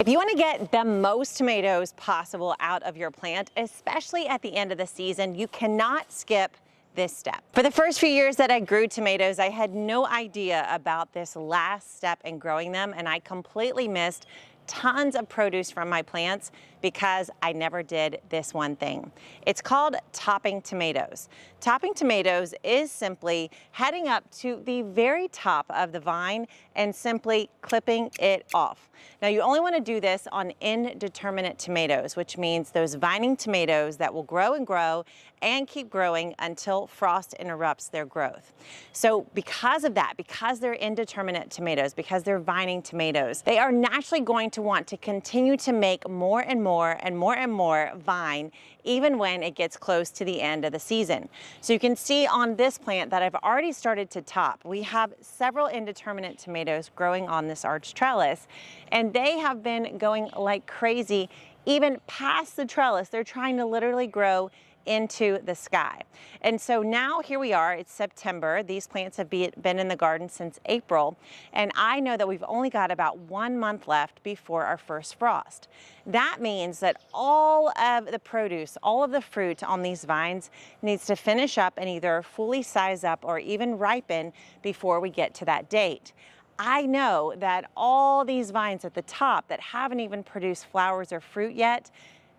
If you want to get the most tomatoes possible out of your plant, especially at the end of the season, you cannot skip this step. For the first few years that I grew tomatoes, I had no idea about this last step in growing them, and I completely missed tons of produce from my plants because I never did this one thing. It's called topping tomatoes. Topping tomatoes is simply heading up to the very top of the vine and simply clipping it off. Now you only want to do this on indeterminate tomatoes, which means those vining tomatoes that will grow and grow and keep growing until frost interrupts their growth. So because of that, because they're indeterminate tomatoes, because they're vining tomatoes, they are naturally going to want to continue to make more and more vine even when it gets close to the end of the season. So you can see on this plant that I've already started to top. We have several indeterminate tomatoes growing on this arch trellis, and they have been going like crazy even past the trellis. They're trying to literally grow into the sky. And so now here we are, it's September. These plants have been in the garden since April, and I know that we've only got about 1 month left before our first frost. That means that all of the produce, all of the fruit on these vines needs to finish up and either fully size up or even ripen before we get to that date. I know that all these vines at the top that haven't even produced flowers or fruit yet,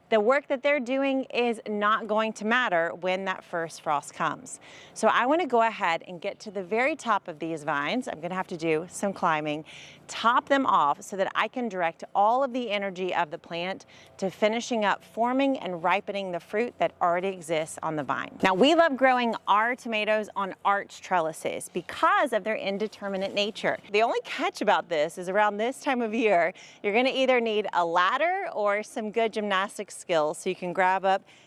the work that they're doing is not going to matter when that first frost comes. So I want to go ahead and get to the very top of these vines. I'm going to have to do some climbing, top them off so that I can direct all of the energy of the plant to finishing up forming and ripening the fruit that already exists on the vine. Now we love growing our tomatoes on arch trellises because of their indeterminate nature. The only catch about this is around this time of year, you're going to either need a ladder or some good gymnastics skills so you can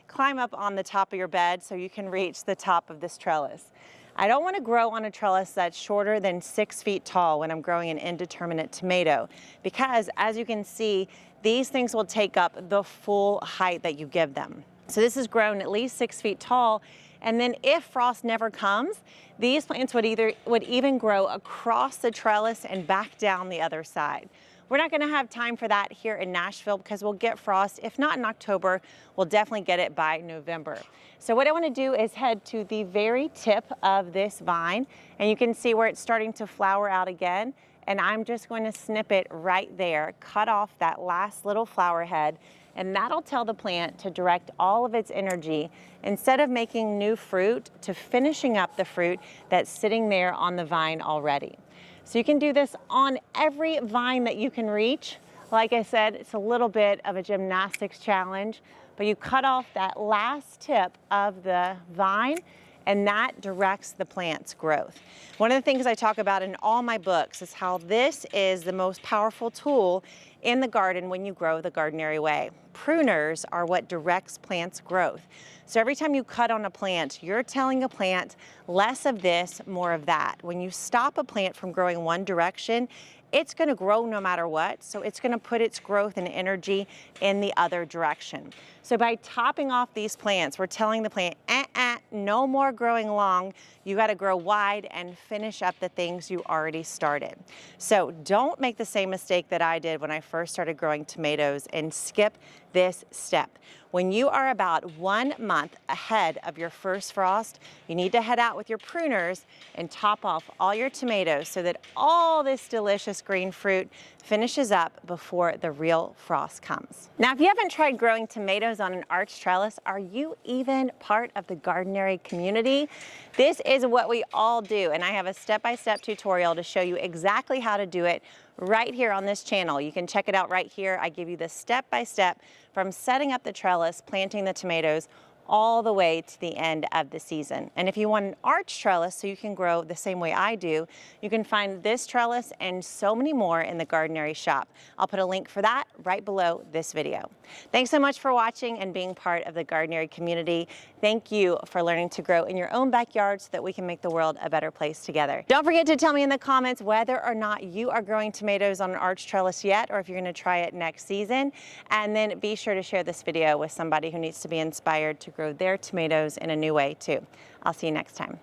climb up on the top of your bed so you can reach the top of this trellis. I don't want to grow on a trellis that's shorter than 6 feet tall when I'm growing an indeterminate tomato, because as you can see, these things will take up the full height that you give them. So this is grown at least 6 feet tall, and then if frost never comes, these plants would even grow across the trellis and back down the other side. We're not going to have time for that here in Nashville because we'll get frost. If not in October, we'll definitely get it by November. So what I want to do is head to the very tip of this vine, and you can see where it's starting to flower out again. And I'm just going to snip it right there, cut off that last little flower head, and that'll tell the plant to direct all of its energy, instead of making new fruit, to finishing up the fruit that's sitting there on the vine already. So you can do this on every vine that you can reach. Like I said, it's a little bit of a gymnastics challenge, but you cut off that last tip of the vine and that directs the plant's growth. One of the things I talk about in all my books is how this is the most powerful tool in the garden when you grow the Gardenary way. Pruners are what directs plants' growth. So every time you cut on a plant, you're telling a plant less of this, more of that. When you stop a plant from growing one direction, it's going to grow no matter what. So it's going to put its growth and energy in the other direction. So by topping off these plants, we're telling the plant, no more growing long. You got to grow wide and finish up the things you already started. So don't make the same mistake that I did when I first started growing tomatoes and skip this step. When you are about 1 month ahead of your first frost, you need to head out with your pruners and top off all your tomatoes so that all this delicious green fruit finishes up before the real frost comes. Now, if you haven't tried growing tomatoes on an arch trellis, are you even part of the Gardenary community? This is what we all do, and I have a step-by-step tutorial to show you exactly how to do it right here on this channel. You can check it out right here. I give you the step-by-step from setting up the trellis, planting the tomatoes, all the way to the end of the season. And if you want an arch trellis so you can grow the same way I do, you can find this trellis and so many more in the Gardenary shop. I'll put a link for that right below this video. Thanks so much for watching and being part of the Gardenary community. Thank you for learning to grow in your own backyard so that we can make the world a better place together. Don't forget to tell me in the comments whether or not you are growing tomatoes on an arch trellis yet, or if you're going to try it next season. And then be sure to share this video with somebody who needs to be inspired to grow their tomatoes in a new way too. I'll see you next time.